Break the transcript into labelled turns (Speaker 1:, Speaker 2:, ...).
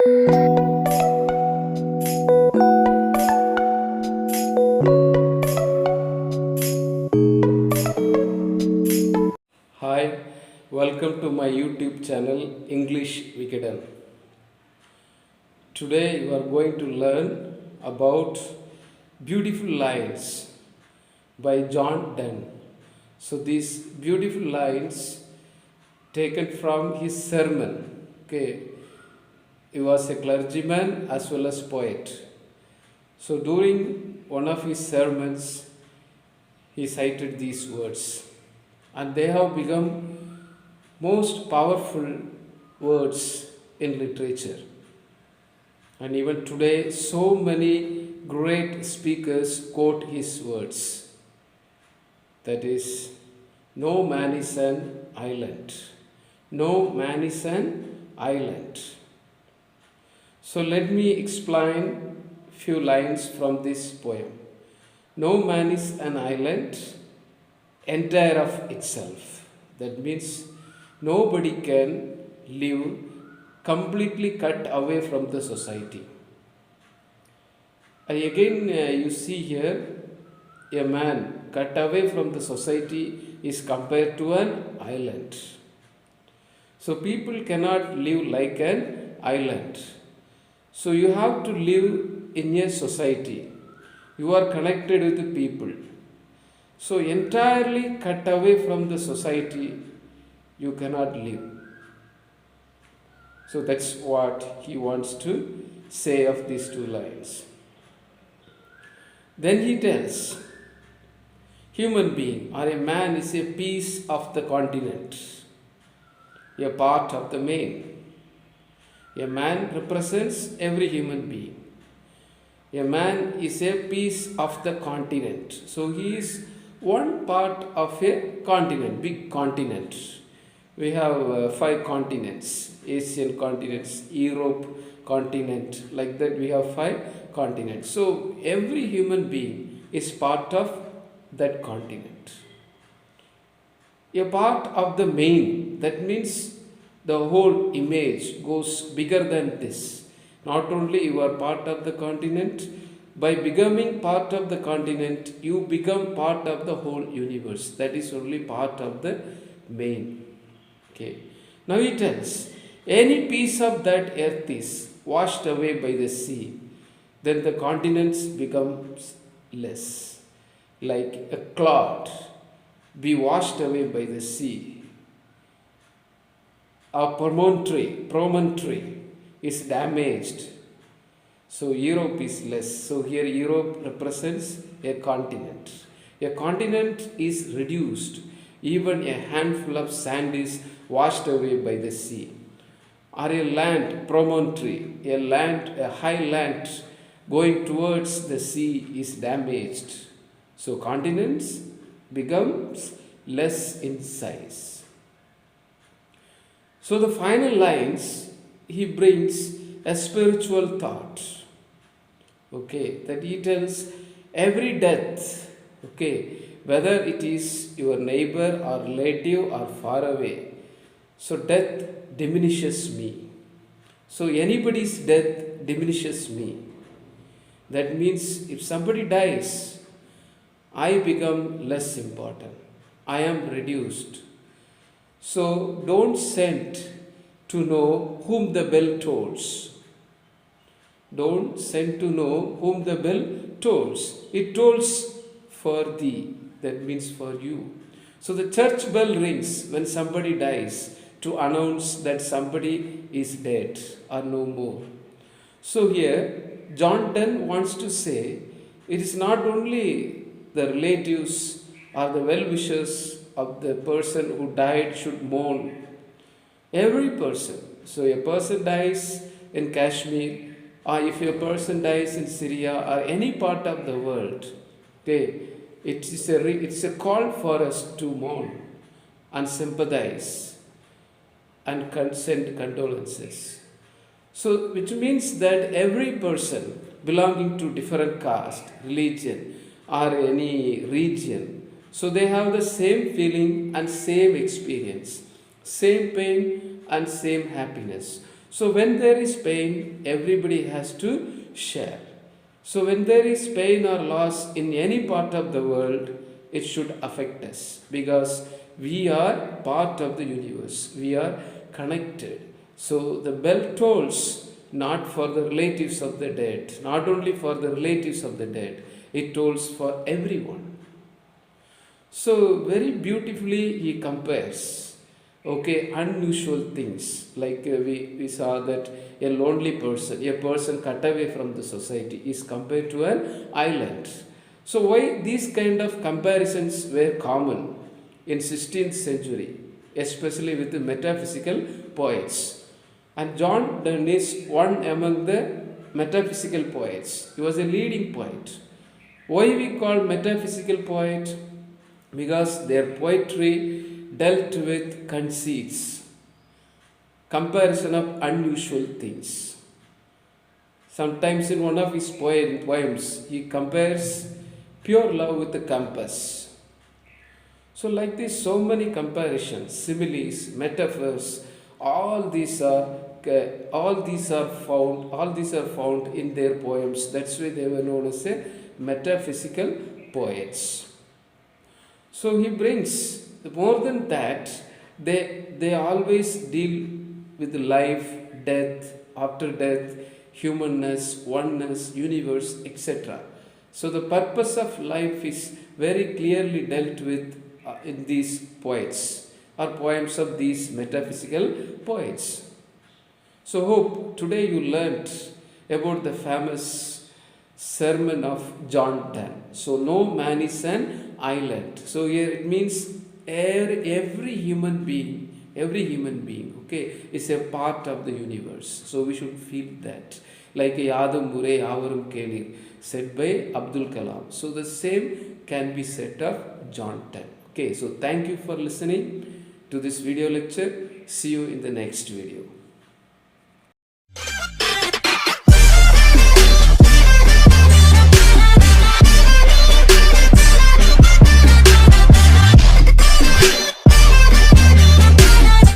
Speaker 1: Hi, welcome to my YouTube channel English Wickeden. Today you are going to learn about beautiful lines by John Donne. So these beautiful lines taken from his sermon. Okay, he was a clergyman as well as poet. So during one of his sermons, he cited these words, and they have become most powerful words in literature. And even today, so many great speakers quote his words. That is, no man is an island. No man is an island. So let me explain few lines from this poem. No man is an island entire of itself. That means nobody can live completely cut away from the society. And again, you see here a man cut away from the society is compared to an island. So people cannot live like an island. So you have to live in a society. You are connected with the people. So entirely cut away from the society, you cannot live. So that's what he wants to say of these two lines. Then he tells, human being or a man is a piece of the continent, a part of the main. A man represents every human being. A man is a piece of the continent. So he is one part of a continent, big continent. We have 5 continents, Asian continents, Europe continent, like that we have 5 continents. So every human being is part of that continent. A part of the main, that means the whole image goes bigger than this. Not only you are part of the continent, by becoming part of the continent, you become part of the whole universe. That is only part of the main. Okay. Now he tells, any piece of that earth is washed away by the sea, then the continents becomes less. Like a cloud be washed away by the sea. A promontory is damaged. So Europe is less. So here Europe represents a continent. A continent is reduced. Even a handful of sand is washed away by the sea. Or a land, promontory, a high land going towards the sea is damaged. So continents becomes less in size. So the final lines, he brings a spiritual thought. Okay, that he tells every death, okay, whether it is your neighbor or relative or far away, so death diminishes me. So anybody's death diminishes me. That means if somebody dies, I become less important. I am reduced. So don't send to know whom the bell tolls. Don't send to know whom the bell tolls. It tolls for thee. That means for you. So the church bell rings when somebody dies to announce that somebody is dead or no more. So here, John Donne wants to say, it is not only the relatives or the well-wishers of the person who died should mourn. Every person. So a person dies in Kashmir, or if a person dies in Syria or any part of the world, okay, it's a call for us to mourn and sympathize and send condolences. So which means that every person belonging to different caste, religion or any region, so they have the same feeling and same experience, same pain and same happiness. So when there is pain, everybody has to share. So when there is pain or loss in any part of the world, it should affect us because we are part of the universe. We are connected. So the bell tolls not for the relatives of the dead, not only for the relatives of the dead, it tolls for everyone. So very beautifully he compares, okay, unusual things like we saw that a lonely person, a person cut away from the society is compared to an island. So why these kind of comparisons were common in 16th century, especially with the metaphysical poets. And John Donne is one among the metaphysical poets. He was a leading poet. Why we call metaphysical poet? Because their poetry dealt with conceits, comparison of unusual things. Sometimes in one of his poems, he compares pure love with the compass. So, like this, so many comparisons, similes, metaphors, all these are found in their poems. That's why they were known as a metaphysical poets. So he brings more than that, they always deal with life, death, after death, humanness, oneness, universe, etc. So the purpose of life is very clearly dealt with in these poets or poems of these metaphysical poets. So hope today you learnt about the famous sermon of John Donne. So no man is an island. So here it means every human being, okay, is a part of the universe. So we should feel that. Like Yadam Mure Avarum Kelir, said by Abdul Kalam. So the same can be said of John Donne. Okay, so thank you for listening to this video lecture. See you in the next video.